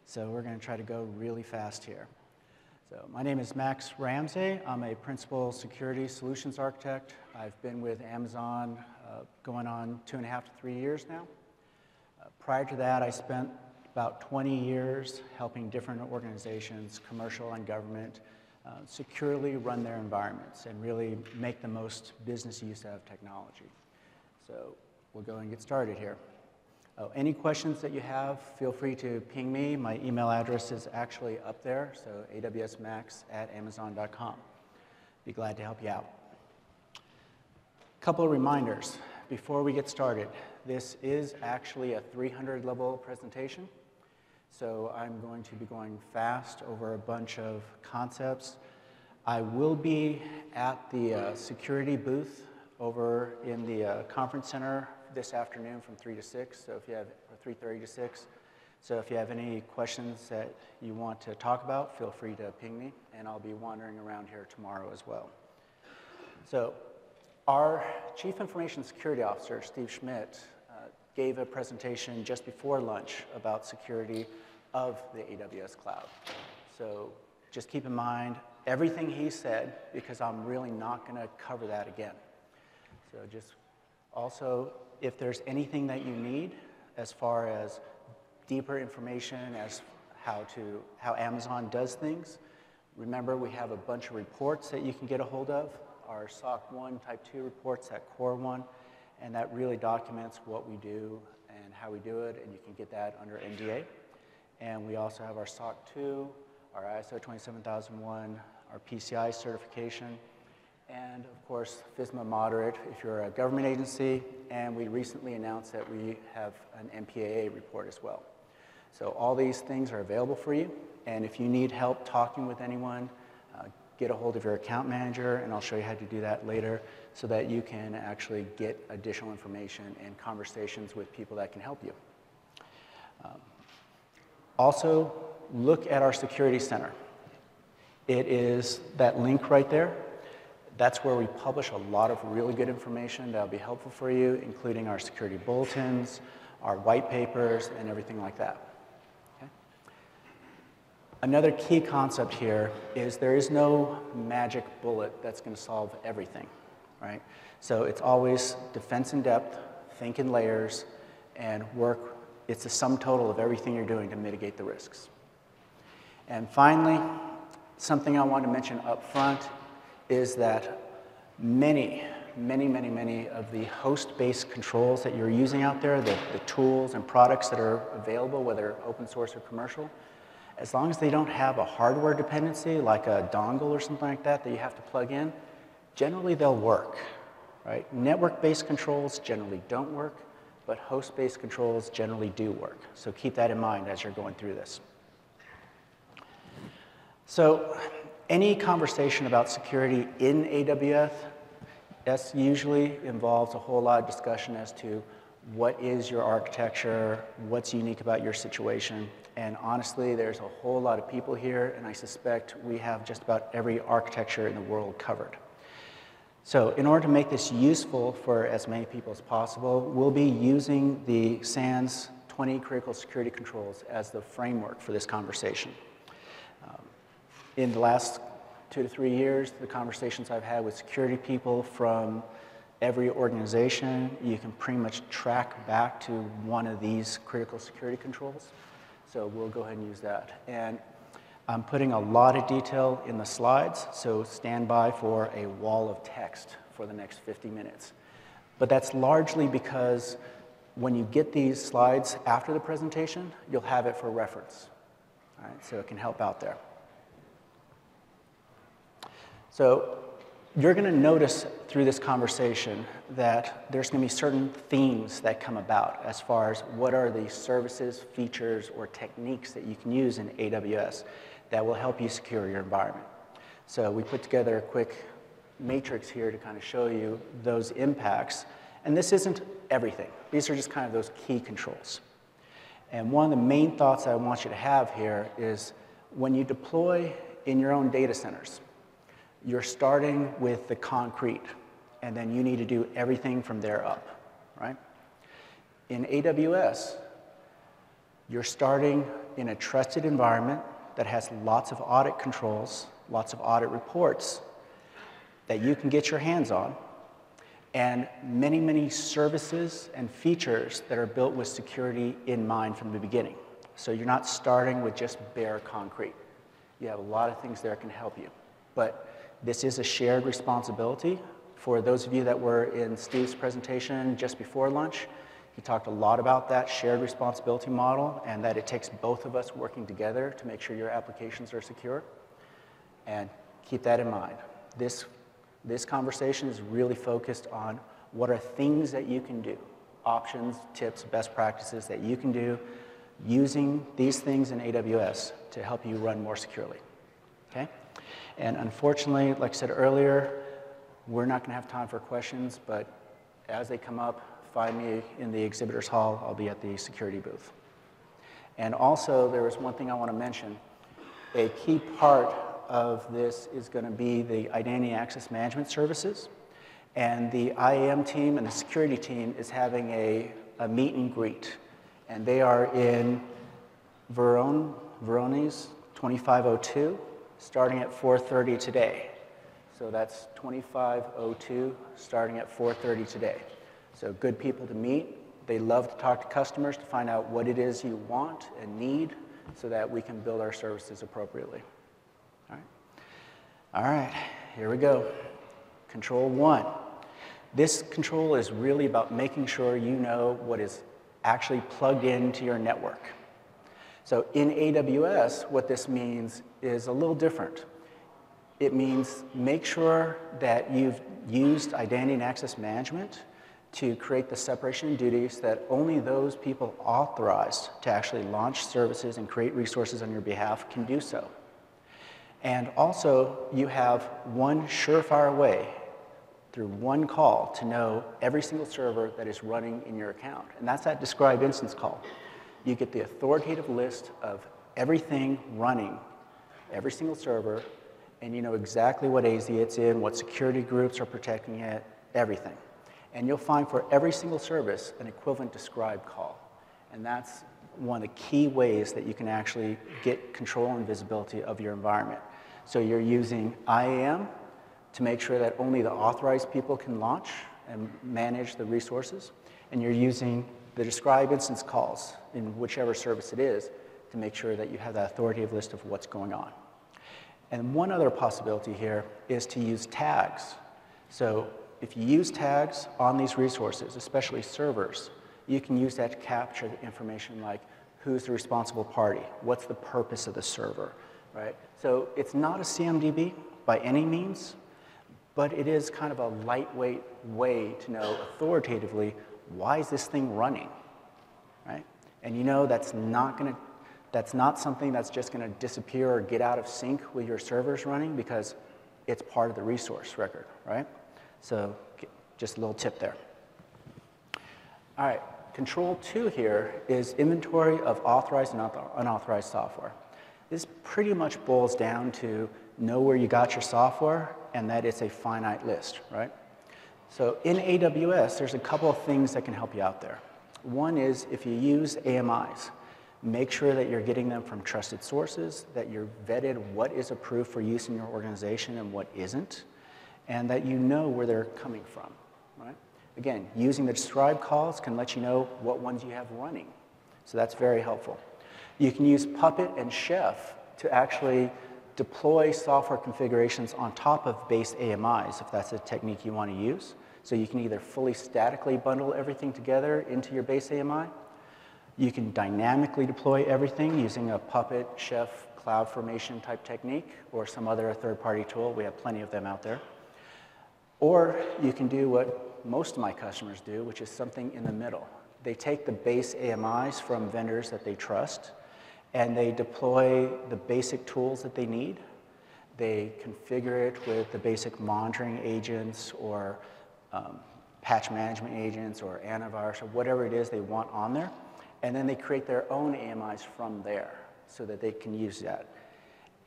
So we're going to try to go really fast here. So my name is Max Ramsey. I'm a Principal Security Solutions Architect. I've been with Amazon going on 2.5 to 3 years now. Prior to that, I spent about 20 years helping different organizations, commercial and government, securely run their environments and really make the most business use out of technology. So we'll go and get started here. Any questions that you have, feel free to ping me. My email address is actually up there, so awsmax@amazon.com. Be glad to help you out. Couple of reminders before we get started. This is actually a 300-level presentation, so I'm going to be going fast over a bunch of concepts. I will be at the security booth over in the conference center this afternoon from 3 to 6, so if you have, or 3:30 to 6. So if you have any questions that you want to talk about, feel free to ping me, and I'll be wandering around here tomorrow as well. So our Chief Information Security Officer, Steve Schmidt, gave a presentation just before lunch about security of the AWS cloud. So just keep in mind everything he said, because I'm really not going to cover that again. So just also, if there's anything that you need as far as deeper information as how Amazon does things, remember we have a bunch of reports that you can get a hold of, our SOC 1 Type 2 reports, that Core 1, and that really documents what we do and how we do it, and you can get that under NDA. And we also have our SOC 2, our ISO 27001, our PCI certification, and of course, FISMA Moderate if you're a government agency, and we recently announced that we have an MPAA report as well. So all these things are available for you, and if you need help talking with anyone, get a hold of your account manager, and I'll show you how to do that later so that you can actually get additional information and conversations with people that can help you. Also, look at our security center. It is that link right there. That's where we publish a lot of really good information that will be helpful for you, including our security bulletins, our white papers, and everything like that. Okay? Another key concept here is there is no magic bullet that's going to solve everything, right? So it's always defense in depth, think in layers, and work. It's a sum total of everything you're doing to mitigate the risks. And finally, something I want to mention up front is that many of the host-based controls that you're using out there, the tools and products that are available, whether open source or commercial, as long as they don't have a hardware dependency, like a dongle or something like that you have to plug in, generally they'll work, right? Network-based controls generally don't work, but host-based controls generally do work. So keep that in mind as you're going through this. So any conversation about security in AWS usually involves a whole lot of discussion as to what is your architecture, what's unique about your situation, and honestly, there's a whole lot of people here, and I suspect we have just about every architecture in the world covered. So in order to make this useful for as many people as possible, we'll be using the SANS 20 critical security controls as the framework for this conversation. In the last 2 to 3 years, the conversations I've had with security people from every organization, you can pretty much track back to one of these critical security controls. So we'll go ahead and use that. And I'm putting a lot of detail in the slides, so stand by for a wall of text for the next 50 minutes. But that's largely because when you get these slides after the presentation, you'll have it for reference. All right, so it can help out there. So you're going to notice through this conversation that there's going to be certain themes that come about as far as what are the services, features, or techniques that you can use in AWS that will help you secure your environment. So we put together a quick matrix here to kind of show you those impacts. And this isn't everything. These are just kind of those key controls. And one of the main thoughts I want you to have here is when you deploy in your own data centers, you're starting with the concrete, and then you need to do everything from there up, right? In AWS, you're starting in a trusted environment that has lots of audit controls, lots of audit reports that you can get your hands on, and many, many services and features that are built with security in mind from the beginning. So you're not starting with just bare concrete. You have a lot of things there that can help you. But this is a shared responsibility. For those of you that were in Steve's presentation just before lunch, he talked a lot about that shared responsibility model and that it takes both of us working together to make sure your applications are secure. And keep that in mind. This conversation is really focused on what are things that you can do, options, tips, best practices that you can do using these things in AWS to help you run more securely, okay? And unfortunately, like I said earlier, we're not gonna have time for questions, but as they come up, find me in the exhibitors hall. I'll be at the security booth. And also, there was one thing I wanna mention. A key part of this is gonna be the identity access management services. And the IAM team and the security team is having a meet and greet. And they are in Verones 2502, starting at 4:30 today. So that's 2502, starting at 4:30 today. So good people to meet. They love to talk to customers to find out what it is you want and need so that we can build our services appropriately. All right, here we go. Control 1. This control is really about making sure you know what is actually plugged into your network. So in AWS, what this means is a little different. It means make sure that you've used identity and access management to create the separation of duties that only those people authorized to actually launch services and create resources on your behalf can do so. And also, you have one surefire way through one call to know every single server that is running in your account. And that's that describe instance call. You get the authoritative list of everything running, every single server, and you know exactly what AZ it's in, what security groups are protecting it, everything. And you'll find for every single service an equivalent describe call. And that's one of the key ways that you can actually get control and visibility of your environment. So you're using IAM to make sure that only the authorized people can launch and manage the resources. And you're using the describe instance calls in whichever service it is to make sure that you have that authoritative list of what's going on. And one other possibility here is to use tags. So if you use tags on these resources, especially servers, you can use that to capture the information like who's the responsible party, what's the purpose of the server, right? So it's not a CMDB by any means, but it is kind of a lightweight way to know authoritatively why is this thing running, right? And you know that's not something that's just gonna disappear or get out of sync with your servers running because it's part of the resource record, right? So just a little tip there. All right, control 2 here is inventory of authorized and unauthorized software. This pretty much boils down to know where you got your software and that it's a finite list, right? So in AWS, there's a couple of things that can help you out there. One is if you use AMIs, make sure that you're getting them from trusted sources, that you're vetted what is approved for use in your organization and what isn't, and that you know where they're coming from, right? Again, using the describe calls can let you know what ones you have running. So that's very helpful. You can use Puppet and Chef to actually deploy software configurations on top of base AMIs, if that's a technique you want to use. So you can either fully statically bundle everything together into your base AMI. You can dynamically deploy everything using a Puppet, Chef, CloudFormation type technique, or some other third-party tool. We have plenty of them out there. Or you can do what most of my customers do, which is something in the middle. They take the base AMIs from vendors that they trust, and they deploy the basic tools that they need. They configure it with the basic monitoring agents or patch management agents or antivirus or whatever it is they want on there. And then they create their own AMIs from there so that they can use that.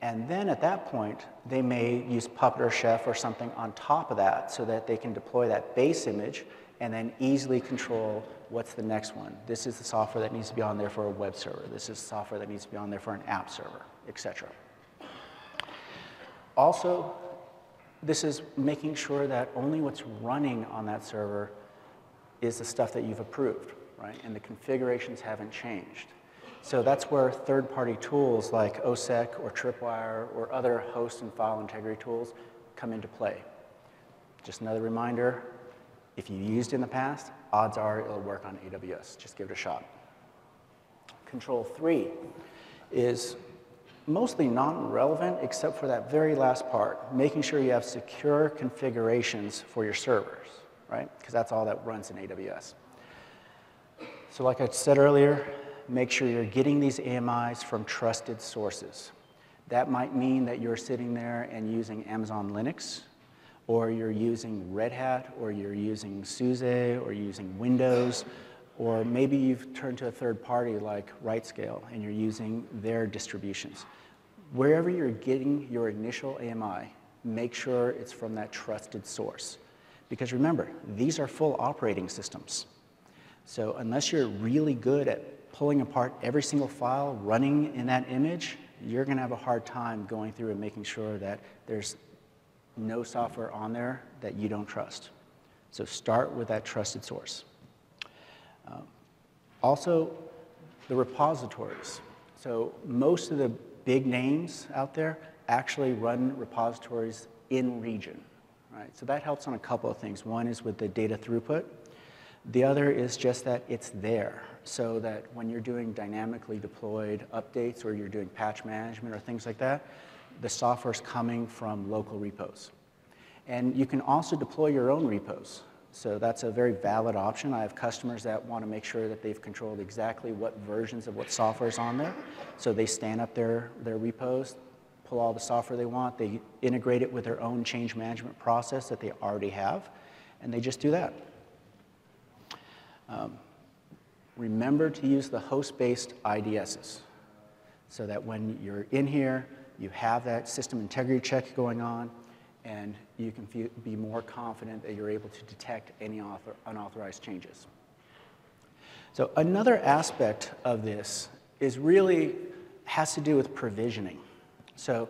And then at that point, they may use Puppet or Chef or something on top of that so that they can deploy that base image and then easily control what's the next one. This is the software that needs to be on there for a web server. This is software that needs to be on there for an app server, etc. Also, this is making sure that only what's running on that server is the stuff that you've approved, right? And the configurations haven't changed. So that's where third-party tools like OSEC or Tripwire or other host and file integrity tools come into play. Just another reminder, if you used it in the past, odds are it'll work on AWS. Just give it a shot. Control 3 is mostly non-relevant except for that very last part, making sure you have secure configurations for your servers, right? Because that's all that runs in AWS. So like I said earlier, make sure you're getting these AMIs from trusted sources. That might mean that you're sitting there and using Amazon Linux, or you're using Red Hat, or you're using SUSE, or using Windows, or maybe you've turned to a third party like RightScale and you're using their distributions. Wherever you're getting your initial AMI, make sure it's from that trusted source. Because remember, these are full operating systems. So unless you're really good at pulling apart every single file running in that image, you're going to have a hard time going through and making sure that there's no software on there that you don't trust. So start with that trusted source. Also, the repositories. So most of the big names out there actually run repositories in region, right? So that helps on a couple of things. One is with the data throughput. The other is just that it's there, so that when you're doing dynamically deployed updates or you're doing patch management or things like that, the software's coming from local repos. And you can also deploy your own repos. So that's a very valid option. I have customers that want to make sure that they've controlled exactly what versions of what software is on there. So they stand up their repos, pull all the software they want, they integrate it with their own change management process that they already have, and they just do that. Remember to use the host-based IDSs so that when you're in here, you have that system integrity check going on, and you can be more confident that you're able to detect any unauthorized changes. So another aspect of this is really has to do with provisioning. So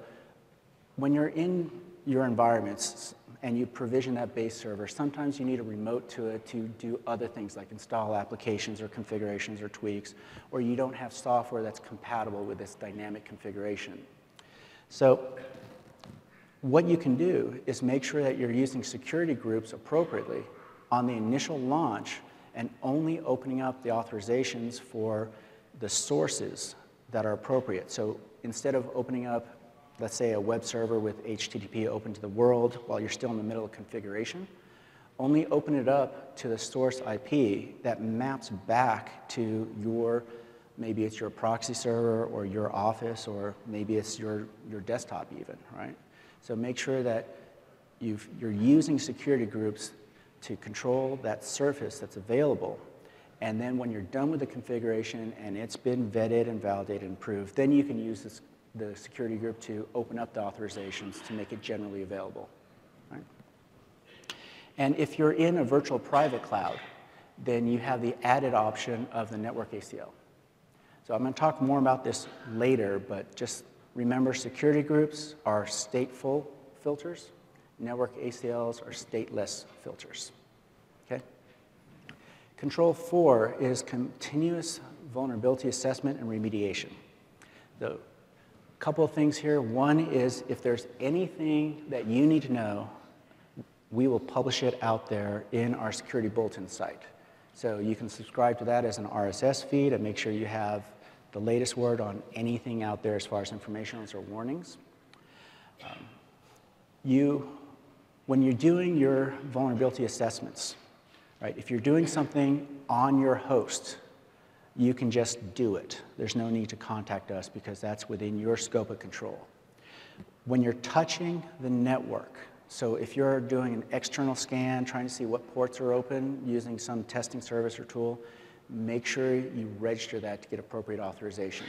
when you're in your environments and you provision that base server, sometimes you need a remote to it to do other things like install applications or configurations or tweaks, or you don't have software that's compatible with this dynamic configuration. So what you can do is make sure that you're using security groups appropriately on the initial launch and only opening up the authorizations for the sources that are appropriate. So instead of opening up, let's say, a web server with HTTP open to the world while you're still in the middle of configuration, only open it up to the source IP that maps back to your, maybe it's your proxy server or your office, or maybe it's your desktop even, right? So make sure that you're using security groups to control that surface that's available. And then when you're done with the configuration and it's been vetted and validated and approved, then you can use the security group to open up the authorizations to make it generally available. Right? And if you're in a virtual private cloud, then you have the added option of the network ACL. So I'm going to talk more about this later, but just remember, security groups are stateful filters. Network ACLs are stateless filters. Okay? Control 4 is continuous vulnerability assessment and remediation. The couple of things here. One is if there's anything that you need to know, we will publish it out there in our security bulletin site. So you can subscribe to that as an RSS feed and make sure you have the latest word on anything out there as far as informationals or warnings. When you're doing your vulnerability assessments, right, if you're doing something on your host, you can just do it. There's no need to contact us because that's within your scope of control. When you're touching the network, so if you're doing an external scan, trying to see what ports are open using some testing service or tool, make sure you register that to get appropriate authorization.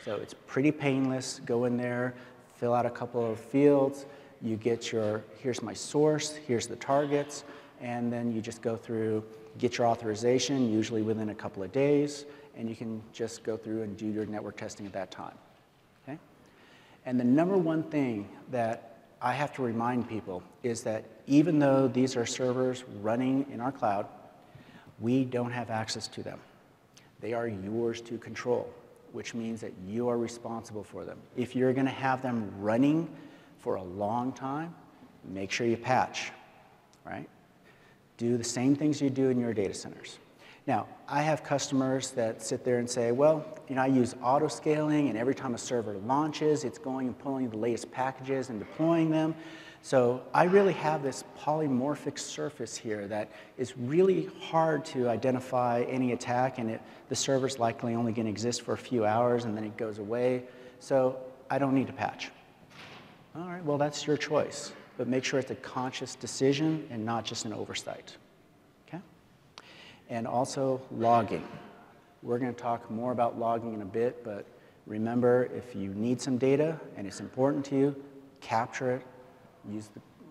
So it's pretty painless. Go in there, fill out a couple of fields. You get your, here's my source, here's the targets, and then you just go through, get your authorization, usually within a couple of days, and you can just go through and do your network testing at that time. Okay? And the number one thing that I have to remind people is that even though these are servers running in our cloud, we don't have access to them. They are yours to control, which means that you are responsible for them. If you're going to have them running for a long time, make sure you patch, right? Do the same things you do in your data centers. Now, I have customers that sit there and say, well, you know, I use auto-scaling, and every time a server launches, it's going and pulling the latest packages and deploying them. So I really have this polymorphic surface here that is really hard to identify any attack, and the server's likely only going to exist for a few hours, and then it goes away. So I don't need to patch. All right, well, that's your choice. But make sure it's a conscious decision and not just an oversight. Okay? And also logging. We're going to talk more about logging in a bit, but remember, if you need some data and it's important to you, capture it,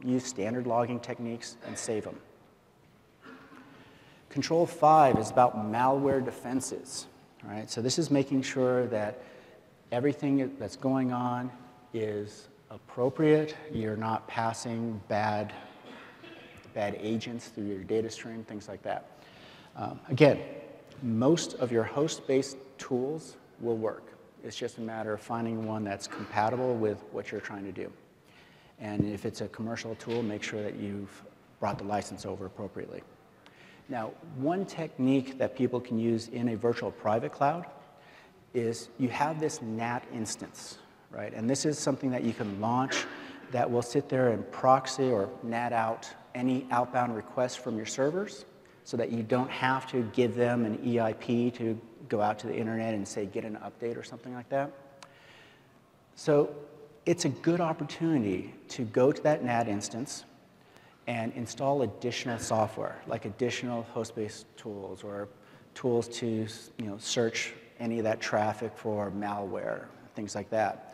use standard logging techniques, and save them. Control 5 is about malware defenses. All right? So this is making sure that everything that's going on is appropriate. You're not passing bad agents through your data stream, things like that. Again, most of your host-based tools will work. It's just a matter of finding one that's compatible with what you're trying to do. And if it's a commercial tool, make sure that you've brought the license over appropriately. Now, one technique that people can use in a virtual private cloud is you have this NAT instance, right? And this is something that you can launch that will sit there and proxy or NAT out any outbound requests from your servers so that you don't have to give them an EIP to go out to the internet and say, get an update or something like that. So it's a good opportunity to go to that NAT instance and install additional software, like additional host-based tools or tools to search any of that traffic for malware, things like that.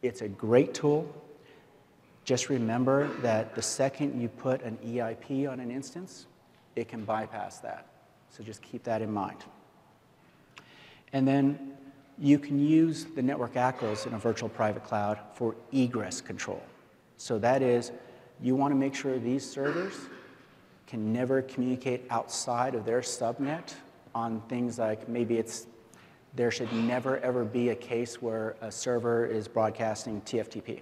It's a great tool. Just remember that the second you put an EIP on an instance, it can bypass that. So just keep that in mind. And then you can use the network ACLs in a virtual private cloud for egress control. So that is, you want to make sure these servers can never communicate outside of their subnet on things like maybe there should never ever be a case where a server is broadcasting TFTP,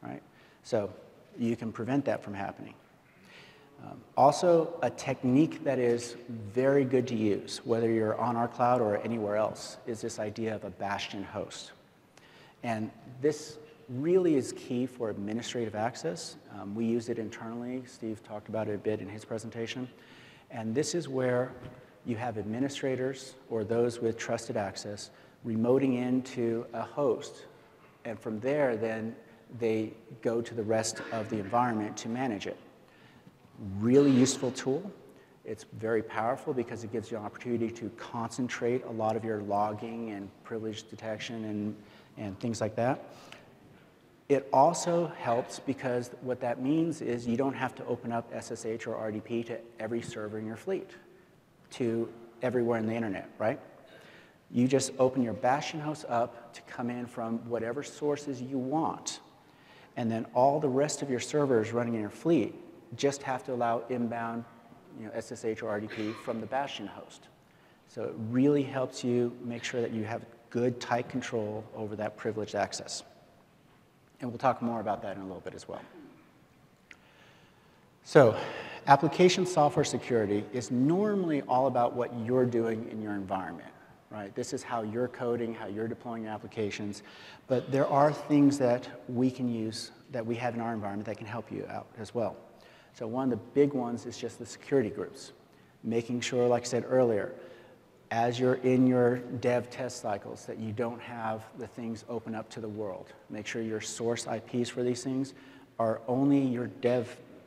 right? So you can prevent that from happening. Also, a technique that is very good to use, whether you're on our cloud or anywhere else, is this idea of a bastion host. And this really is key for administrative access. We use it internally. Steve talked about it a bit in his presentation. And this is where you have administrators or those with trusted access remoting into a host. And from there, then they go to the rest of the environment to manage it. Really useful tool. It's very powerful because it gives you an opportunity to concentrate a lot of your logging and privilege detection and things like that. It also helps because what that means is you don't have to open up SSH or RDP to every server in your fleet, to everywhere in the internet, right? You just open your bastion host up to come in from whatever sources you want. And then all the rest of your servers running in your fleet just have to allow inbound SSH or RDP from the bastion host. So it really helps you make sure that you have good, tight control over that privileged access. And we'll talk more about that in a little bit as well. So application software security is normally all about what you're doing in your environment, right? This is how you're coding, how you're deploying your applications. But there are things that we can use that we have in our environment that can help you out as well. So one of the big ones is just the security groups. Making sure, like I said earlier, as you're in your dev test cycles, that you don't have the things open up to the world. Make sure your source IPs for these things are only your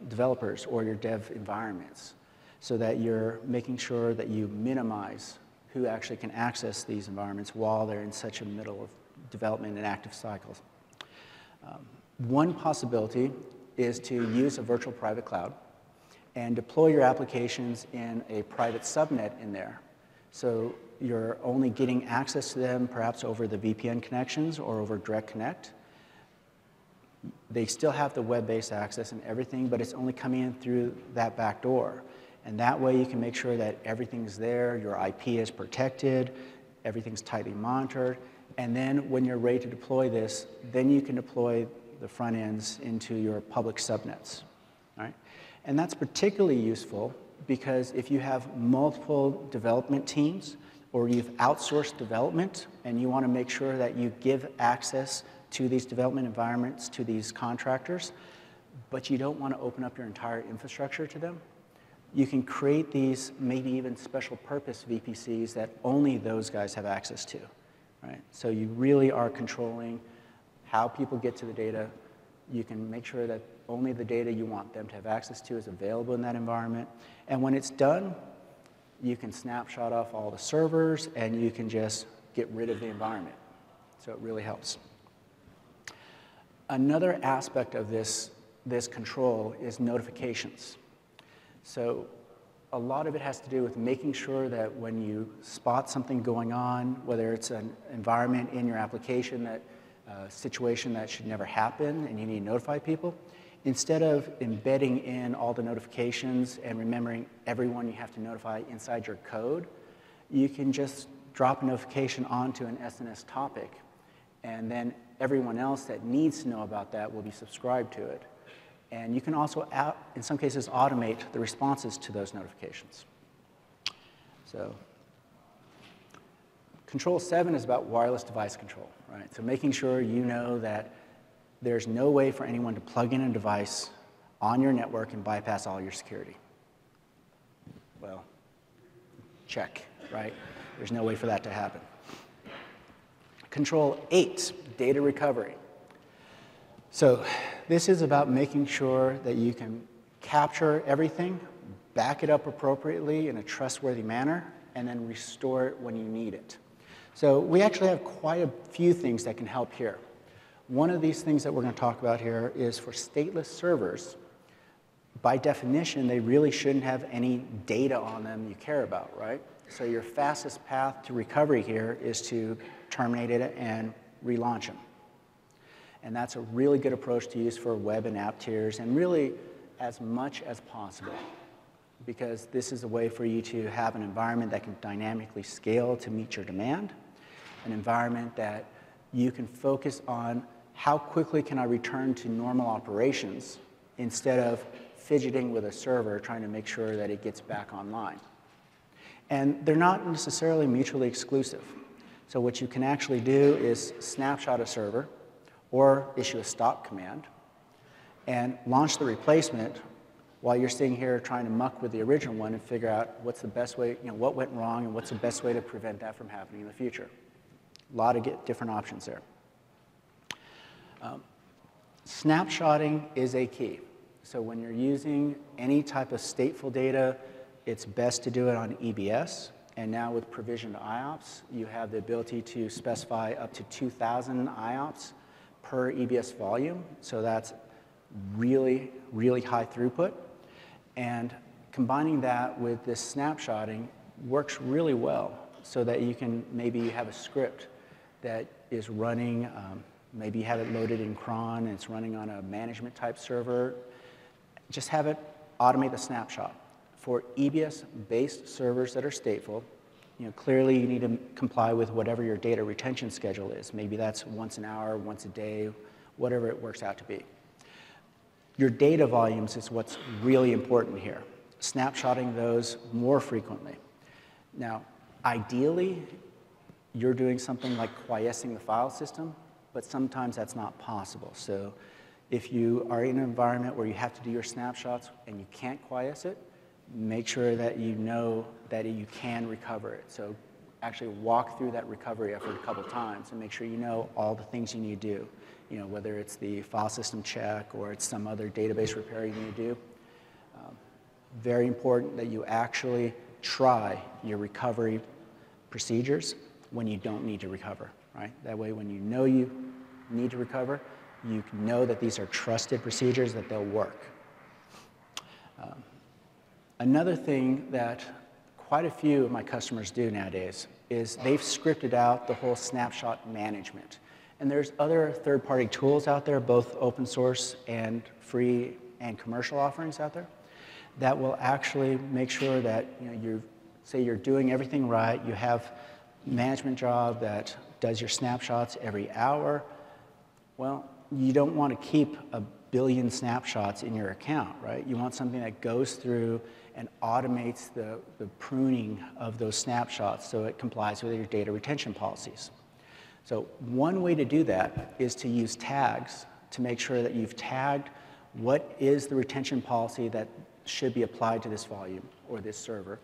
developers or your dev environments, so that you're making sure that you minimize who actually can access these environments while they're in such a middle of development and active cycles. One possibility is to use a virtual private cloud and deploy your applications in a private subnet in there. So you're only getting access to them perhaps over the VPN connections or over Direct Connect. They still have the web-based access and everything, but it's only coming in through that back door. And that way you can make sure that everything's there, your IP is protected, everything's tightly monitored, and then when you're ready to deploy this, then you can deploy the front ends into your public subnets, right? And that's particularly useful because if you have multiple development teams or you've outsourced development and you want to make sure that you give access to these development environments to these contractors, but you don't want to open up your entire infrastructure to them, you can create these maybe even special purpose VPCs that only those guys have access to, right? So you really are controlling how people get to the data. You can make sure that only the data you want them to have access to is available in that environment. And when it's done, you can snapshot off all the servers and you can just get rid of the environment. So it really helps. Another aspect of this control is notifications. So a lot of it has to do with making sure that when you spot something going on, whether it's an environment in your application that situation that should never happen and you need to notify people, instead of embedding in all the notifications and remembering everyone you have to notify inside your code, you can just drop a notification onto an SNS topic, and then everyone else that needs to know about that will be subscribed to it. And you can also, in some cases, automate the responses to those notifications. So Control 7 is about wireless device control, right? So making sure you know that there's no way for anyone to plug in a device on your network and bypass all your security. Well, check, right? There's no way for that to happen. Control 8, data recovery. So this is about making sure that you can capture everything, back it up appropriately in a trustworthy manner, and then restore it when you need it. So we actually have quite a few things that can help here. One of these things that we're going to talk about here is for stateless servers. By definition, they really shouldn't have any data on them you care about, right? So your fastest path to recovery here is to terminate it and relaunch them. And that's a really good approach to use for web and app tiers, and really as much as possible, because this is a way for you to have an environment that can dynamically scale to meet your demand, an environment that you can focus on how quickly can I return to normal operations instead of fidgeting with a server trying to make sure that it gets back online. And they're not necessarily mutually exclusive. So what you can actually do is snapshot a server or issue a stop command and launch the replacement while you're sitting here trying to muck with the original one and figure out what's the best way, what went wrong and what's the best way to prevent that from happening in the future. A lot of different options there. Snapshotting is a key. So when you're using any type of stateful data, it's best to do it on EBS. And now with provisioned IOPS, you have the ability to specify up to 2,000 IOPS per EBS volume. So that's really, really high throughput. And combining that with this snapshotting works really well so that you can maybe have a script that is running, maybe you have it loaded in cron and it's running on a management type server. Just have it automate the snapshot. For EBS-based servers that are stateful, clearly you need to comply with whatever your data retention schedule is. Maybe that's once an hour, once a day, whatever it works out to be. Your data volumes is what's really important here. Snapshotting those more frequently. Now, ideally, you're doing something like quiescing the file system, but sometimes that's not possible. So if you are in an environment where you have to do your snapshots and you can't quiesce it, make sure that you know that you can recover it. So actually walk through that recovery effort a couple times and make sure you know all the things you need to do. Whether it's the file system check or it's some other database repair you need to do. Very important that you actually try your recovery procedures when you don't need to recover, right? That way when you know you need to recover, you know that these are trusted procedures, that they'll work. Another thing that quite a few of my customers do nowadays is they've scripted out the whole snapshot management. And there's other third-party tools out there, both open source and free and commercial offerings out there, that will actually make sure that you're doing everything right. You have a management job that does your snapshots every hour. Well, you don't want to keep a billion snapshots in your account, right? You want something that goes through and automates the pruning of those snapshots so it complies with your data retention policies. So one way to do that is to use tags to make sure that you've tagged what is the retention policy that should be applied to this volume or this server,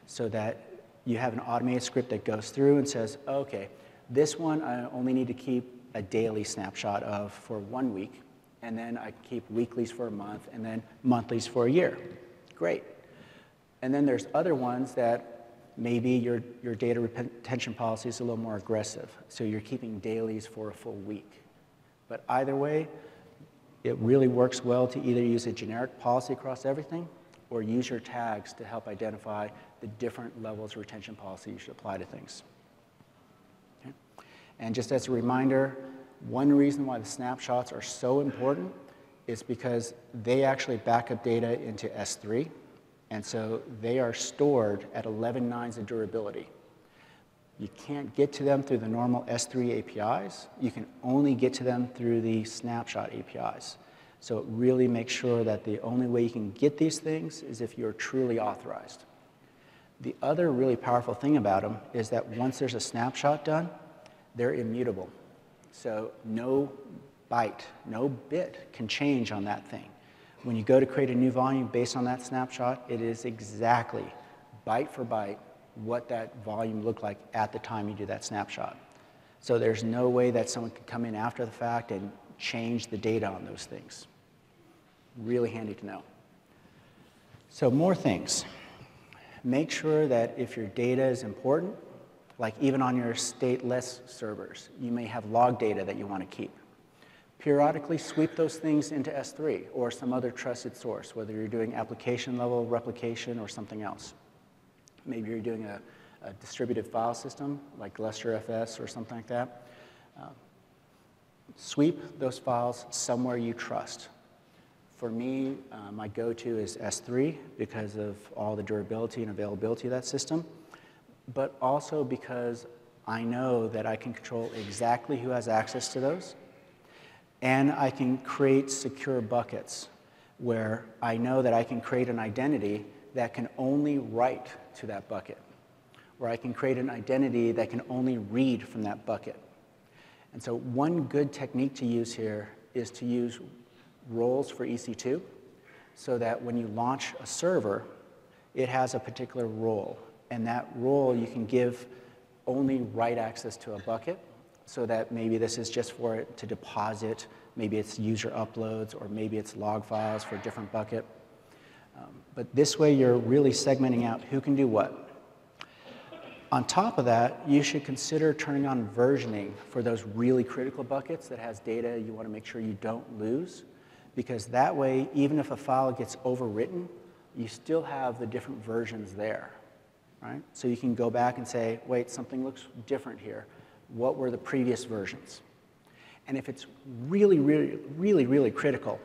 so that you have an automated script that goes through and says, okay, this one I only need to keep a daily snapshot of for 1 week, and then I keep weeklies for a month, and then monthlies for a year. Great. And then there's other ones that maybe your data retention policy is a little more aggressive, so you're keeping dailies for a full week. But either way, it really works well to either use a generic policy across everything or use your tags to help identify the different levels of retention policy you should apply to things. Okay? And just as a reminder, one reason why the snapshots are so important is because they actually back up data into S3, and so they are stored at 11 nines of durability. You can't get to them through the normal S3 APIs. You can only get to them through the snapshot APIs. So it really makes sure that the only way you can get these things is if you're truly authorized. The other really powerful thing about them is that once there's a snapshot done, they're immutable. So no byte, no bit can change on that thing. When you go to create a new volume based on that snapshot, it is exactly, byte for byte, what that volume looked like at the time you do that snapshot. So there's no way that someone could come in after the fact and change the data on those things. Really handy to know. So more things. Make sure that if your data is important, like even on your stateless servers, you may have log data that you want to keep. Periodically sweep those things into S3 or some other trusted source, whether you're doing application level replication or something else. Maybe you're doing a distributed file system like GlusterFS or something like that. Sweep those files somewhere you trust. For me, my go-to is S3 because of all the durability and availability of that system, but also because I know that I can control exactly who has access to those, and I can create secure buckets where I know that I can create an identity that can only write to that bucket, or I can create an identity that can only read from that bucket. And so one good technique to use here is to use roles for EC2 so that when you launch a server, it has a particular role. And that role you can give only write access to a bucket so that maybe this is just for it to deposit, maybe it's user uploads, or maybe it's log files for a different bucket. But this way you're really segmenting out who can do what. On top of that, you should consider turning on versioning for those really critical buckets that has data you want to make sure you don't lose, because that way, even if a file gets overwritten, you still have the different versions there, right? So you can go back and say, wait, something looks different here. What were the previous versions? And if it's really, really, really, really critical,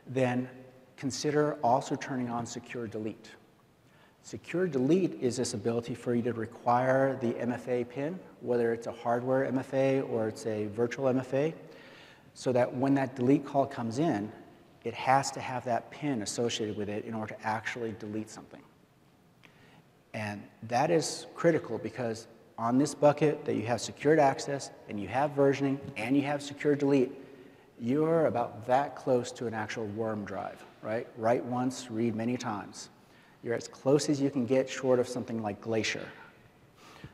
then consider also turning on secure delete. Secure delete is this ability for you to require the MFA pin, whether it's a hardware MFA or it's a virtual MFA, so that when that delete call comes in, it has to have that pin associated with it in order to actually delete something. And that is critical because on this bucket that you have secured access and you have versioning and you have secure delete, you're about that close to an actual worm drive, right? Write once, read many times. You're as close as you can get short of something like Glacier.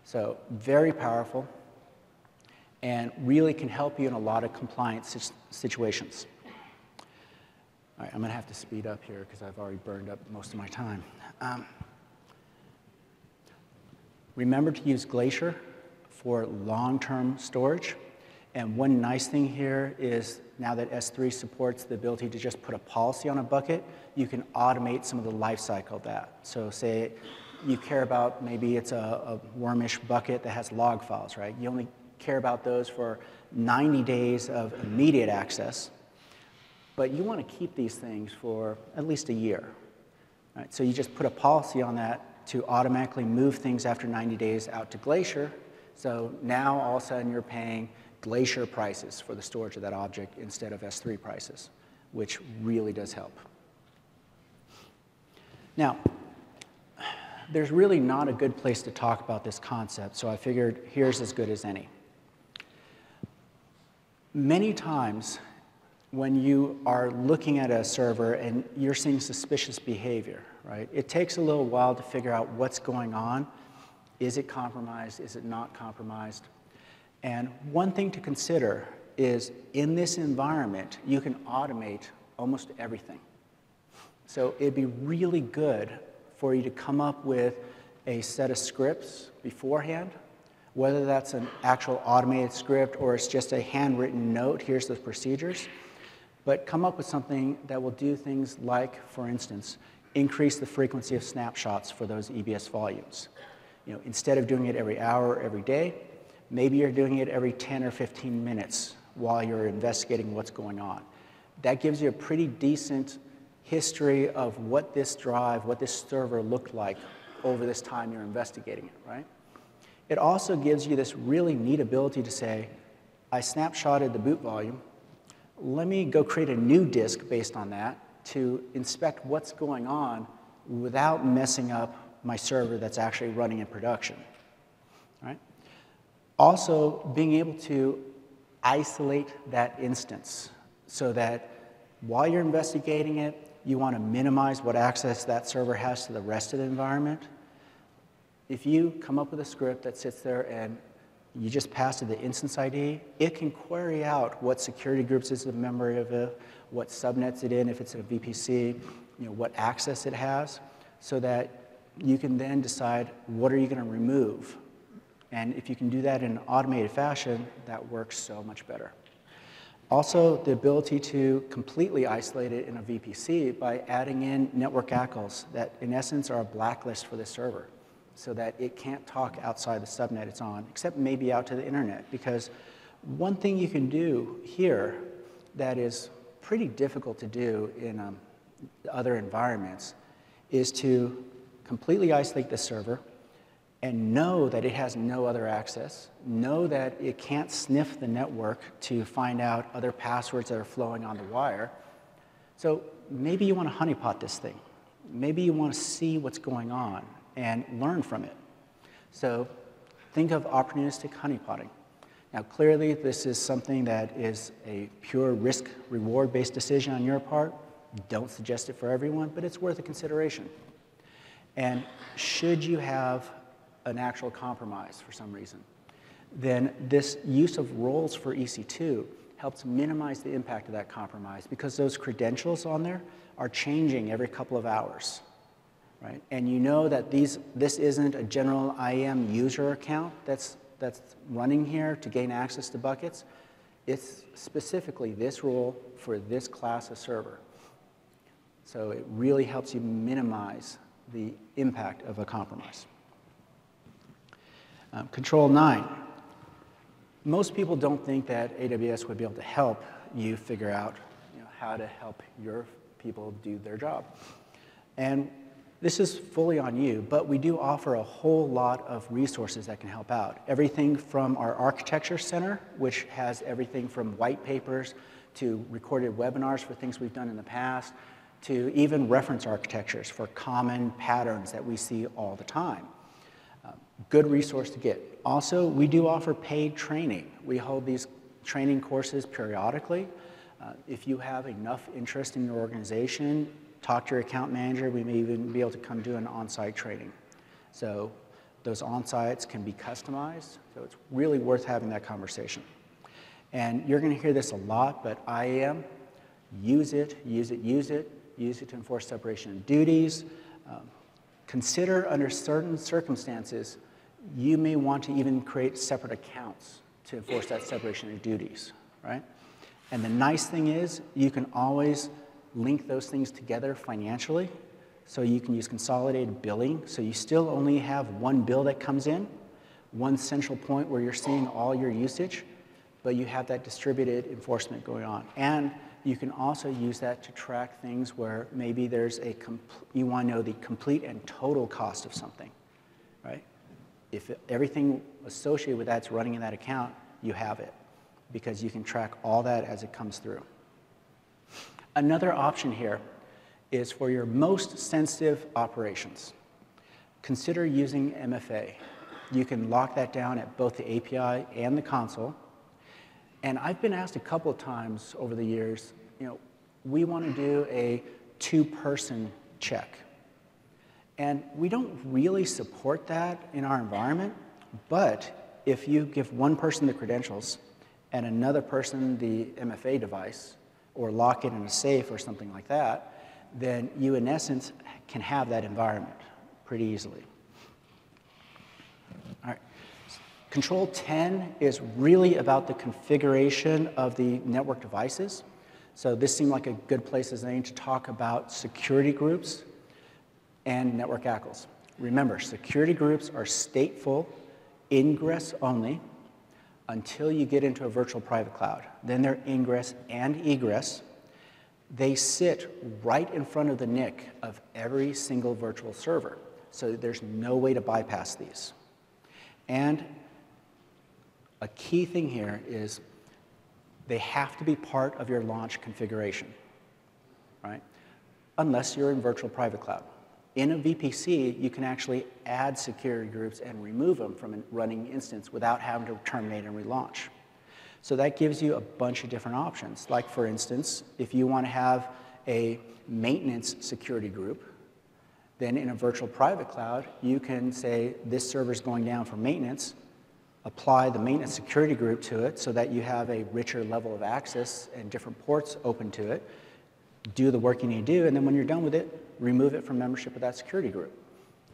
So very powerful and really can help you in a lot of compliance situations. All right, I'm going to have to speed up here because I've already burned up most of my time. Remember to use Glacier for long-term storage. And one nice thing here is now that S3 supports the ability to just put a policy on a bucket, you can automate some of the life cycle of that. So say you care about, maybe it's a wormish bucket that has log files, right? You only care about those for 90 days of immediate access, but you want to keep these things for at least a year, right? So you just put a policy on that to automatically move things after 90 days out to Glacier. So now all of a sudden you're paying Glacier prices for the storage of that object instead of S3 prices, which really does help. Now, there's really not a good place to talk about this concept, so I figured here's as good as any. Many times when you are looking at a server and you're seeing suspicious behavior, right, it takes a little while to figure out what's going on. Is it compromised? Is it not compromised? And one thing to consider is in this environment, you can automate almost everything. So it'd be really good for you to come up with a set of scripts beforehand, whether that's an actual automated script or it's just a handwritten note, here's the procedures. But come up with something that will do things like, for instance, increase the frequency of snapshots for those EBS volumes. You know, instead of doing it every hour or every day, maybe you're doing it every 10 or 15 minutes while you're investigating what's going on. That gives you a pretty decent history of what this drive, what this server looked like over this time you're investigating it, right? It also gives you this really neat ability to say, I snapshotted the boot volume. Let me go create a new disk based on that to inspect what's going on without messing up my server that's actually running in production, right? Also, being able to isolate that instance so that while you're investigating it, you want to minimize what access that server has to the rest of the environment. If you come up with a script that sits there and you just pass it the instance ID, it can query out what security groups it's a member of, what subnets it in, if it's a VPC, you know, what access it has, so that you can then decide what are you going to remove. And if you can do that in an automated fashion, that works so much better. Also, the ability to completely isolate it in a VPC by adding in network ACLs that, in essence, are a blacklist for the server so that it can't talk outside the subnet it's on, except maybe out to the internet. Because one thing you can do here that is pretty difficult to do in other environments is to completely isolate the server and know that it has no other access, know that it can't sniff the network to find out other passwords that are flowing on the wire. So maybe you want to honeypot this thing. Maybe you want to see what's going on and learn from it. So think of opportunistic honeypotting. Now, clearly, this is something that is a pure risk-reward-based decision on your part. Don't suggest it for everyone, but it's worth a consideration. And should you have an actual compromise for some reason, then this use of roles for EC2 helps minimize the impact of that compromise because those credentials on there are changing every couple of hours, right? And you know that this isn't a general IAM user account that's running here to gain access to buckets. It's specifically this role for this class of server. So it really helps you minimize the impact of a compromise. Control 9. Most people don't think that AWS would be able to help you figure out how to help your people do their job. And this is fully on you, but we do offer a whole lot of resources that can help out. Everything from our Architecture Center, which has everything from white papers to recorded webinars for things we've done in the past, to even reference architectures for common patterns that we see all the time. Good resource to get. Also, we do offer paid training. We hold these training courses periodically. If you have enough interest in your organization, talk to your account manager. We may even be able to come do an on-site training. So those on-sites can be customized, so it's really worth having that conversation. And you're going to hear this a lot, but IAM, use it, use it, use it. Use it to enforce separation of duties. Consider under certain circumstances, you may want to even create separate accounts to enforce that separation of duties, right? And the nice thing is you can always link those things together financially. So you can use consolidated billing. So you still only have one bill that comes in, one central point where you're seeing all your usage, but you have that distributed enforcement going on. And you can also use that to track things where maybe there's you want to know the complete and total cost of something, right? If everything associated with that's running in that account, you have it, because you can track all that as it comes through. Another option here is for your most sensitive operations. Consider using MFA. You can lock that down at both the API and the console. And I've been asked a couple of times over the years, we want to do a two-person check. And we don't really support that in our environment, but if you give one person the credentials and another person the MFA device, or lock it in a safe or something like that, then you, in essence, can have that environment pretty easily. All right. Control 10 is really about the configuration of the network devices. So this seemed like a good place as any to talk about security groups and network ACLs. Remember, security groups are stateful, ingress only, until you get into a virtual private cloud. Then they're ingress and egress. They sit right in front of the NIC of every single virtual server. So there's no way to bypass these. And a key thing here is they have to be part of your launch configuration, right? Unless you're in virtual private cloud. In a VPC, you can actually add security groups and remove them from a running instance without having to terminate and relaunch. So that gives you a bunch of different options. Like, for instance, if you want to have a maintenance security group, then in a virtual private cloud, you can say this server is going down for maintenance, apply the maintenance security group to it so that you have a richer level of access and different ports open to it, do the work you need to do, and then when you're done with it, remove it from membership of that security group.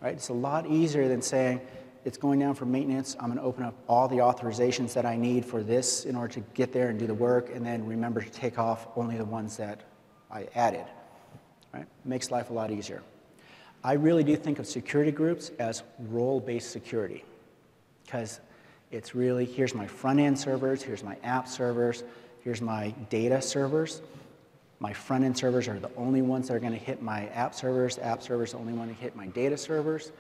Right? It's a lot easier than saying, it's going down for maintenance, I'm going to open up all the authorizations that I need for this in order to get there and do the work, and then remember to take off only the ones that I added. Right? Makes life a lot easier. I really do think of security groups as role-based security, because it's really, here's my front-end servers, here's my app servers, here's my data servers. My front-end servers are the only ones that are going to hit my app servers are the only one to hit my data servers.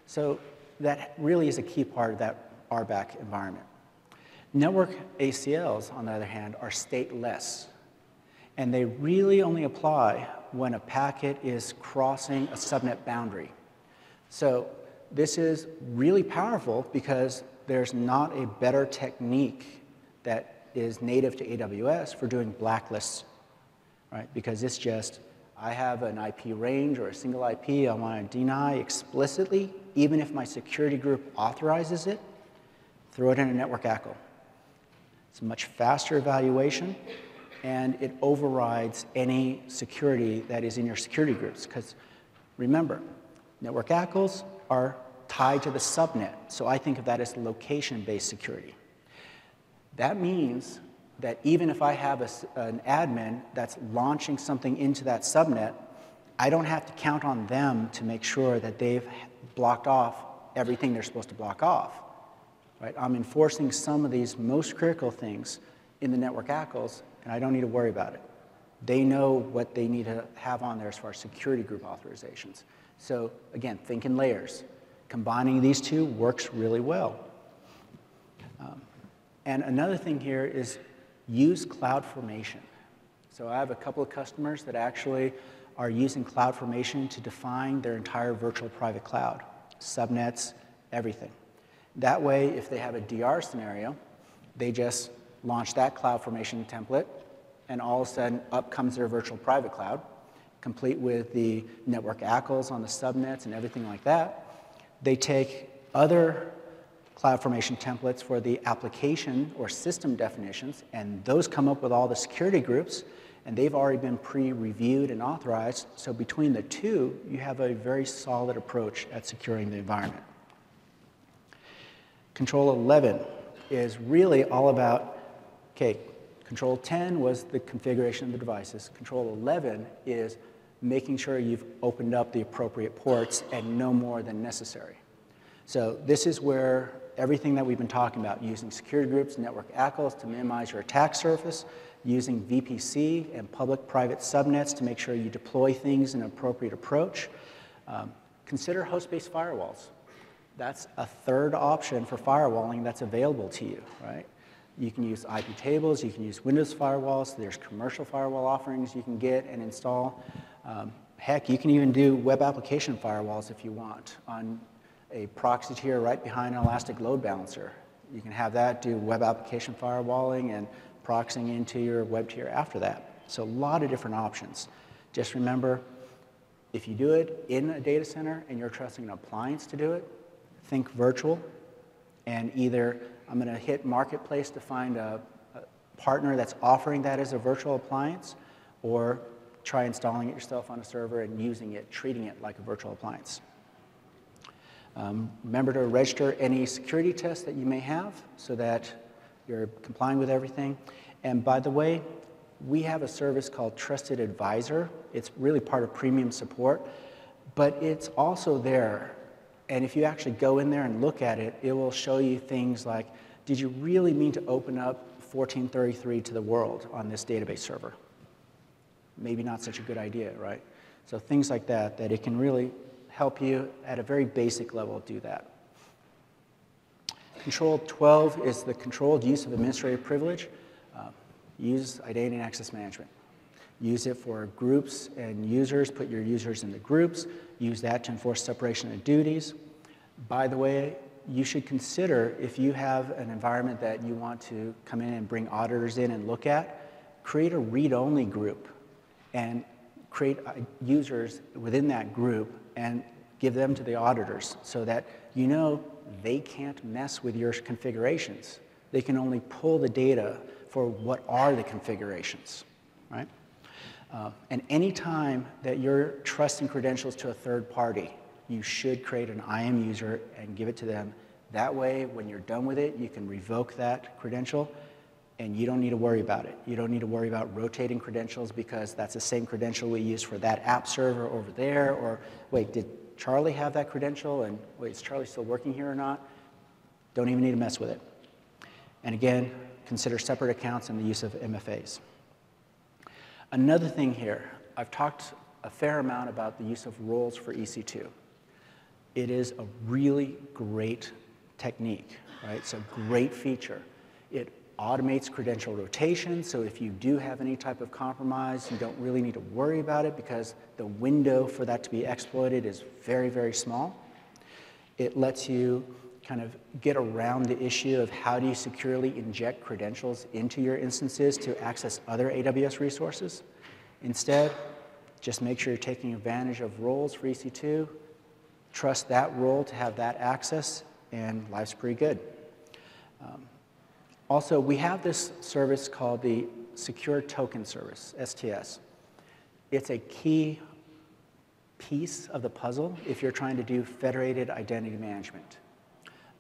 So that really is a key part of that RBAC environment. Network ACLs, on the other hand, are stateless. And they really only apply when a packet is crossing a subnet boundary. So this is really powerful because there's not a better technique that is native to AWS for doing blacklists, right? Because it's just, I have an IP range or a single IP I want to deny explicitly, even if my security group authorizes it, throw it in a network ACL. It's a much faster evaluation, and it overrides any security that is in your security groups. Because remember, network ACLs are tied to the subnet, so I think of that as location-based security. That means that even if I have an admin that's launching something into that subnet, I don't have to count on them to make sure that they've blocked off everything they're supposed to block off. Right? I'm enforcing some of these most critical things in the network ACLs, and I don't need to worry about it. They know what they need to have on there as far as security group authorizations. So again, think in layers. Combining these two works really well. And another thing here is use CloudFormation. So I have a couple of customers that actually are using CloudFormation to define their entire virtual private cloud, subnets, everything. That way, if they have a DR scenario, they just launch that CloudFormation template, and all of a sudden, up comes their virtual private cloud, complete with the network ACLs on the subnets and everything like that. They take other CloudFormation templates for the application or system definitions, and those come up with all the security groups, and they've already been pre-reviewed and authorized. So between the two, you have a very solid approach at securing the environment. Control 11 is really all about, okay, control 10 was the configuration of the devices. Control 11 is making sure you've opened up the appropriate ports and no more than necessary. So this is where everything that we've been talking about, using security groups, network ACLs to minimize your attack surface, using VPC and public-private subnets to make sure you deploy things in an appropriate approach. Consider host-based firewalls. That's a third option for firewalling that's available to you, right? You can use IP tables, you can use Windows firewalls, there's commercial firewall offerings you can get and install. Heck, you can even do web application firewalls if you want on a proxy tier right behind an elastic load balancer. You can have that do web application firewalling and proxying into your web tier after that. So a lot of different options. Just remember, if you do it in a data center and you're trusting an appliance to do it, think virtual, and either I'm going to hit Marketplace to find a partner that's offering that as a virtual appliance, or try installing it yourself on a server and using it, treating it like a virtual appliance. Remember to register any security tests that you may have so that you're complying with everything. And by the way, we have a service called Trusted Advisor. It's really part of premium support, but it's also there. And if you actually go in there and look at it, it will show you things like, did you really mean to open up 1433 to the world on this database server? Maybe not such a good idea, right? So things like that, that it can really help you at a very basic level do that. Control 12 is the controlled use of administrative privilege. Use identity and access management. Use it for groups and users. Put your users into groups. Use that to enforce separation of duties. By the way, you should consider, if you have an environment that you want to come in and bring auditors in and look at, create a read-only group and create users within that group and give them to the auditors so that you know they can't mess with your configurations. They can only pull the data for what are the configurations, right? And any time that you're trusting credentials to a third party, you should create an IAM user and give it to them. That way, when you're done with it, you can revoke that credential and you don't need to worry about it. You don't need to worry about rotating credentials because that's the same credential we use for that app server over there, or wait, did Charlie have that credential? And wait, is Charlie still working here or not? Don't even need to mess with it. And again, consider separate accounts and the use of MFAs. Another thing here, I've talked a fair amount about the use of roles for EC2. It is a really great technique, right? It's a great feature. It automates credential rotation, so if you do have any type of compromise, you don't really need to worry about it because the window for that to be exploited is very, very small. It lets you kind of get around the issue of how do you securely inject credentials into your instances to access other AWS resources. Instead, just make sure you're taking advantage of roles for EC2, trust that role to have that access, and life's pretty good. Also, we have this service called the Secure Token Service, STS. It's a key piece of the puzzle if you're trying to do federated identity management.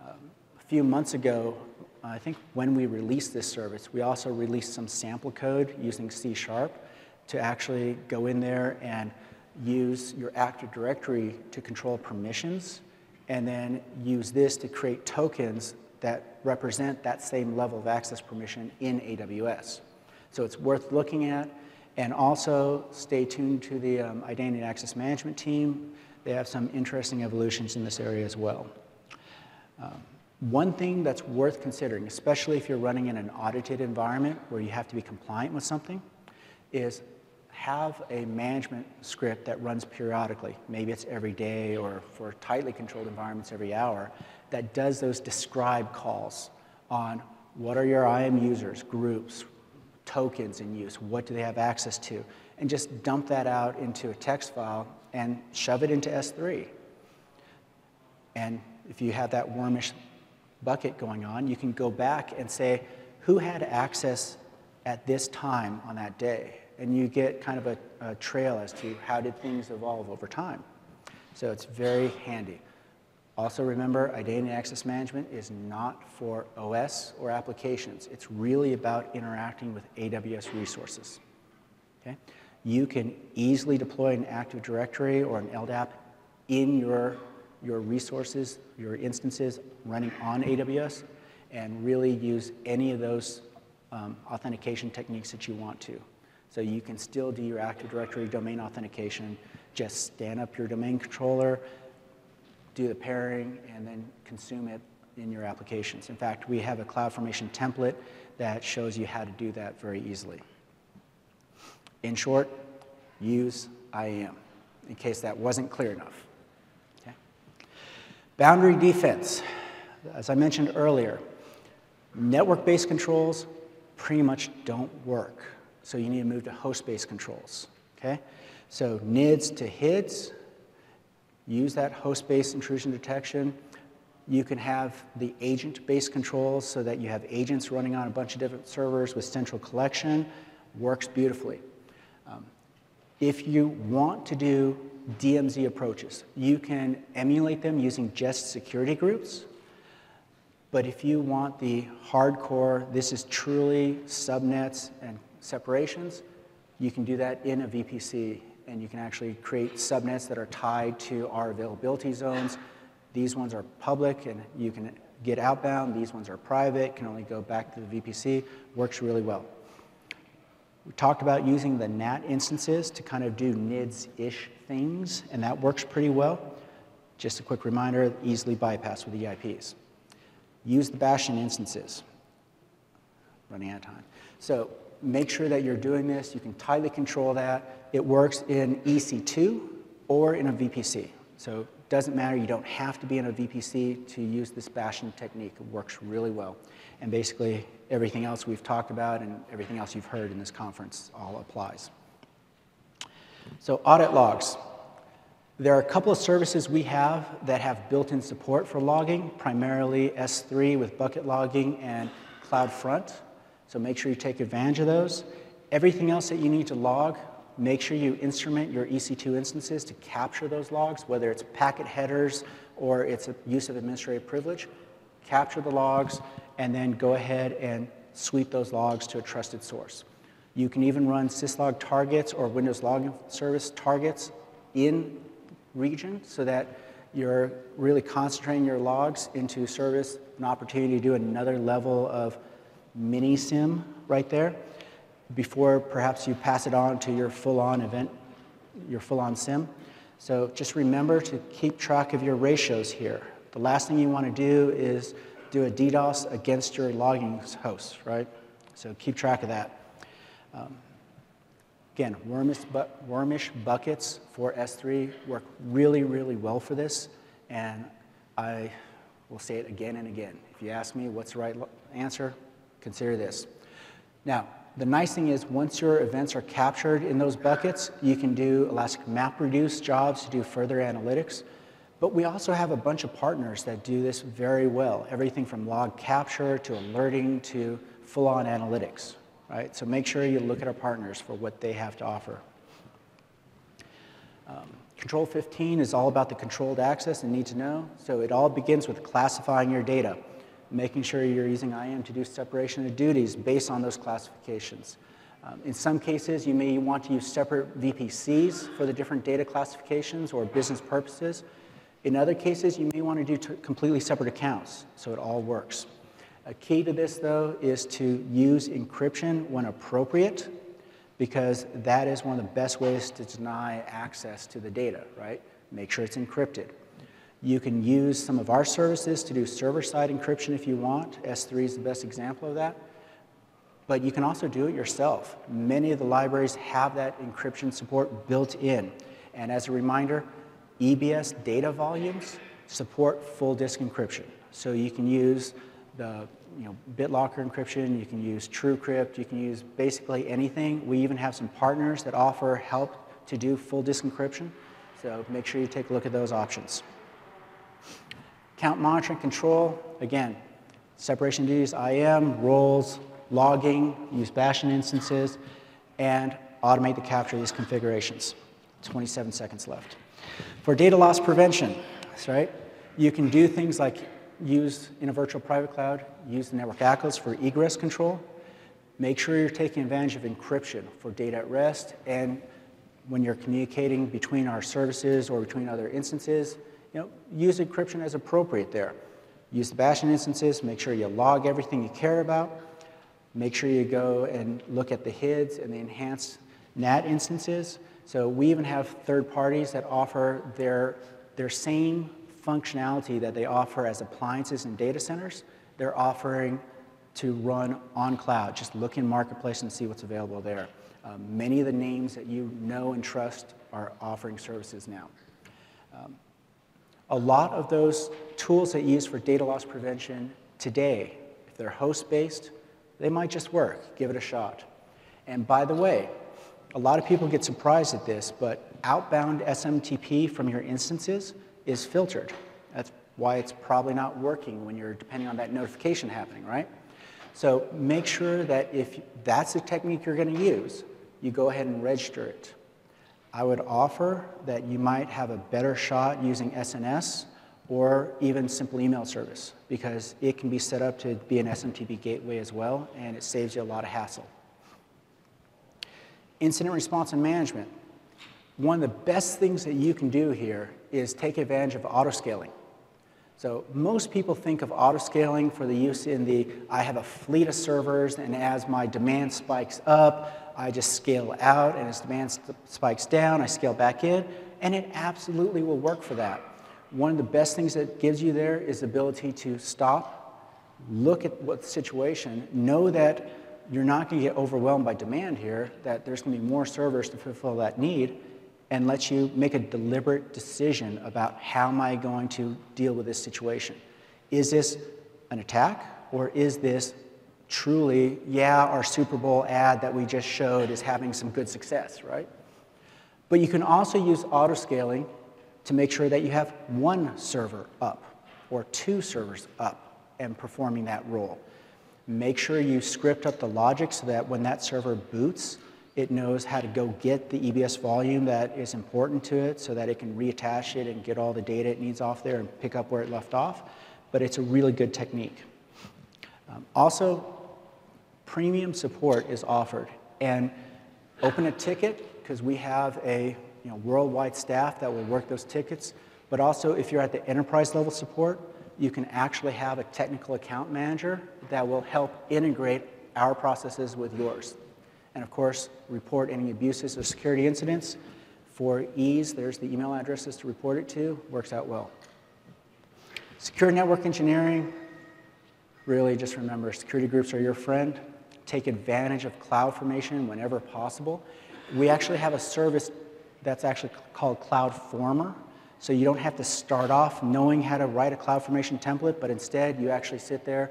A few months ago, I think when we released this service, we also released some sample code using C# to actually go in there and use your Active Directory to control permissions, and then use this to create tokens that represent that same level of access permission in AWS. So it's worth looking at, and also stay tuned to the Identity and Access Management team. They have some interesting evolutions in this area as well. One thing that's worth considering, especially if you're running in an audited environment where you have to be compliant with something, is have a management script that runs periodically. Maybe it's every day, or for tightly controlled environments every hour, that does those describe calls on what are your IAM users, groups, tokens in use, what do they have access to, and just dump that out into a text file and shove it into S3. And if you have that wormish bucket going on, you can go back and say, who had access at this time on that day? And you get kind of a trail as to how did things evolve over time. So it's very handy. Also remember, identity access management is not for OS or applications. It's really about interacting with AWS resources. Okay? You can easily deploy an Active Directory or an LDAP in your resources, your instances running on AWS, and really use any of those authentication techniques that you want to. So you can still do your Active Directory domain authentication, just stand up your domain controller, do the pairing, and then consume it in your applications. In fact, we have a CloudFormation template that shows you how to do that very easily. In short, use IAM, in case that wasn't clear enough. Okay? Boundary defense. As I mentioned earlier, network-based controls pretty much don't work. So you need to move to host-based controls. Okay? So NIDS to HIDS, use that host-based intrusion detection. You can have the agent-based controls so that you have agents running on a bunch of different servers with central collection. Works beautifully. If you want to do DMZ approaches, you can emulate them using just security groups. But if you want the hardcore, this is truly subnets and separations, you can do that in a VPC. And you can actually create subnets that are tied to our availability zones. These ones are public, and you can get outbound. These ones are private, can only go back to the VPC. Works really well. We talked about using the NAT instances to kind of do NIDS-ish things, and that works pretty well. Just a quick reminder, easily bypassed with EIPs. Use the Bastion instances. Running out of time. So make sure that you're doing this. You can tightly control that. It works in EC2 or in a VPC. So it doesn't matter. You don't have to be in a VPC to use this Bastion technique. It works really well. And basically, everything else we've talked about and everything else you've heard in this conference all applies. So audit logs. There are a couple of services we have that have built-in support for logging, primarily S3 with bucket logging and CloudFront. So make sure you take advantage of those. Everything else that you need to log, make sure you instrument your EC2 instances to capture those logs, whether it's packet headers or it's a use of administrative privilege. Capture the logs, and then go ahead and sweep those logs to a trusted source. You can even run syslog targets or Windows Logging Service targets in region so that you're really concentrating your logs into service, an opportunity to do another level of mini SIM right there before perhaps you pass it on to your full-on event, your full-on SIM. So just remember to keep track of your ratios here. The last thing you want to do is do a DDoS against your logging host, right? So keep track of that. Again, wormish buckets for S3 work really, really well for this, and I will say it again and again. If you ask me what's the right answer, consider this. Now, the nice thing is once your events are captured in those buckets, you can do Elastic MapReduce jobs to do further analytics. But we also have a bunch of partners that do this very well, everything from log capture to alerting to full-on analytics. Right? So make sure you look at our partners for what they have to offer. Control 15 is all about the controlled access and need to know. So it all begins with classifying your data, making sure you're using IAM to do separation of duties based on those classifications. In some cases, you may want to use separate VPCs for the different data classifications or business purposes. In other cases, you may want to do completely separate accounts, so it all works. A key to this, though, is to use encryption when appropriate, because that is one of the best ways to deny access to the data, right? Make sure it's encrypted. You can use some of our services to do server-side encryption if you want. S3 is the best example of that. But you can also do it yourself. Many of the libraries have that encryption support built in. And as a reminder, EBS data volumes support full disk encryption. So you can use the BitLocker encryption, you can use TrueCrypt, you can use basically anything. We even have some partners that offer help to do full disk encryption. So make sure you take a look at those options. Account monitoring control, again, separation duties, IAM, roles, logging, use Bastion instances, and automate the capture of these configurations. 27 seconds left. For data loss prevention, that's right. You can do things like use in a virtual private cloud, use the network access for egress control. Make sure you're taking advantage of encryption for data at rest, and when you're communicating between our services or between other instances, use encryption as appropriate there. Use the bashing instances, make sure you log everything you care about. Make sure you go and look at the HIDs and the enhanced NAT instances. So we even have third parties that offer their same functionality that they offer as appliances in data centers. They're offering to run on cloud. Just look in Marketplace and see what's available there. Many of the names that you know and trust are offering services now. A lot of those tools that you use for data loss prevention today, if they're host-based, they might just work. Give it a shot. And by the way, a lot of people get surprised at this, but outbound SMTP from your instances is filtered. That's why it's probably not working when you're depending on that notification happening, right? So make sure that if that's the technique you're going to use, you go ahead and register it. I would offer that you might have a better shot using SNS or even simple email service, because it can be set up to be an SMTP gateway as well, and it saves you a lot of hassle. Incident response and management. One of the best things that you can do here is take advantage of auto-scaling. So most people think of auto-scaling for the use in the, I have a fleet of servers, and as my demand spikes up, I just scale out, and as demand spikes down, I scale back in, and it absolutely will work for that. One of the best things that gives you there is the ability to stop, look at what the situation, know that you're not going to get overwhelmed by demand here, that there's going to be more servers to fulfill that need, and lets you make a deliberate decision about how am I going to deal with this situation. Is this an attack, or is this truly, yeah, our Super Bowl ad that we just showed is having some good success, right? But you can also use auto-scaling to make sure that you have one server up or two servers up and performing that role. Make sure you script up the logic so that when that server boots, it knows how to go get the EBS volume that is important to it so that it can reattach it and get all the data it needs off there and pick up where it left off. But it's a really good technique. Also, premium support is offered. And open a ticket, because we have a worldwide staff that will work those tickets. But also, if you're at the enterprise level support, you can actually have a technical account manager that will help integrate our processes with yours. And of course, report any abuses or security incidents. For ease, there's the email addresses to report it to. Works out well. Secure network engineering. Really, just remember, security groups are your friend. Take advantage of CloudFormation whenever possible. We actually have a service that's actually called CloudFormer. So you don't have to start off knowing how to write a CloudFormation template, but instead you actually sit there,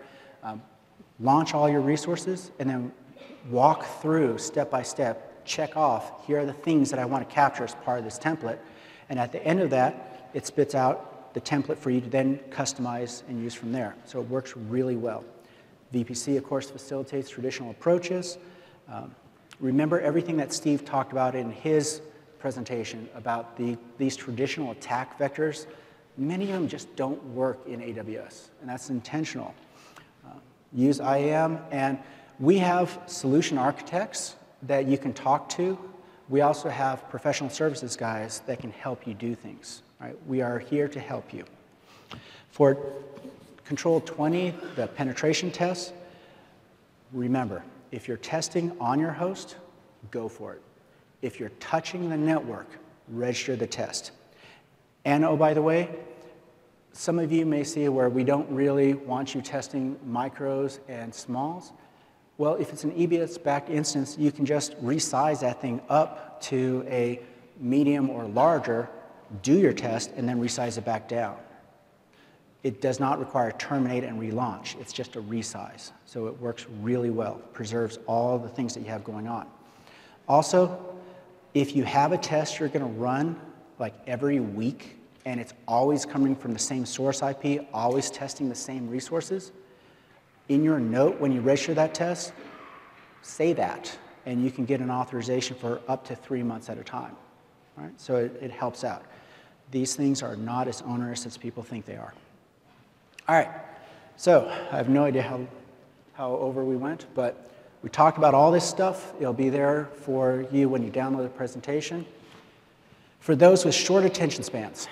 launch all your resources, and then walk through step by step, check off, here are the things that I want to capture as part of this template. And at the end of that, it spits out the template for you to then customize and use from there. So it works really well. VPC, of course, facilitates traditional approaches. Remember everything that Steve talked about in his presentation about these traditional attack vectors. Many of them just don't work in AWS, and that's intentional. Use IAM, and we have solution architects that you can talk to. We also have professional services guys that can help you do things. Right? We are here to help you. For Control 20, the penetration test, remember, if you're testing on your host, go for it. If you're touching the network, register the test. And oh, by the way, some of you may see where we don't really want you testing micros and smalls. Well, if it's an EBS-backed instance, you can just resize that thing up to a medium or larger, do your test, and then resize it back down. It does not require terminate and relaunch. It's just a resize. So it works really well, preserves all the things that you have going on. Also, if you have a test you're going to run like every week, and it's always coming from the same source IP, always testing the same resources, in your note when you register that test, say that, and you can get an authorization for up to 3 months at a time. Right? So it helps out. These things are not as onerous as people think they are. All right, so I have no idea how over we went, but we talked about all this stuff. It'll be there for you when you download the presentation. For those with short attention spans,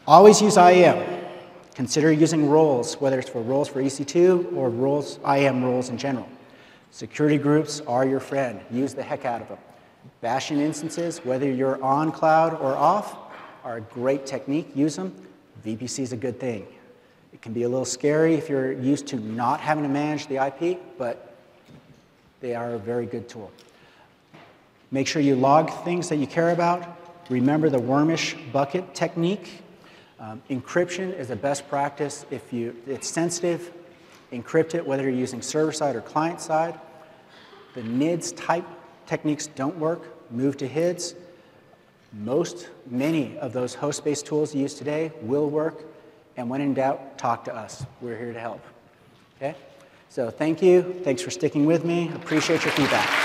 always use IAM. Consider using roles, whether it's for roles for EC2 or roles, IAM roles in general. Security groups are your friend. Use the heck out of them. Bashing instances, whether you're on cloud or off, are a great technique. Use them. VPC is a good thing. It can be a little scary if you're used to not having to manage the IP, but they are a very good tool. Make sure you log things that you care about. Remember the wormish bucket technique. Encryption is a best practice. If it's sensitive, encrypt it, whether you're using server-side or client-side. The NIDS type techniques don't work. Move to HIDS. Many of those host-based tools you use today will work. And when in doubt, talk to us. We're here to help. Okay? So thank you. Thanks for sticking with me. Appreciate your feedback.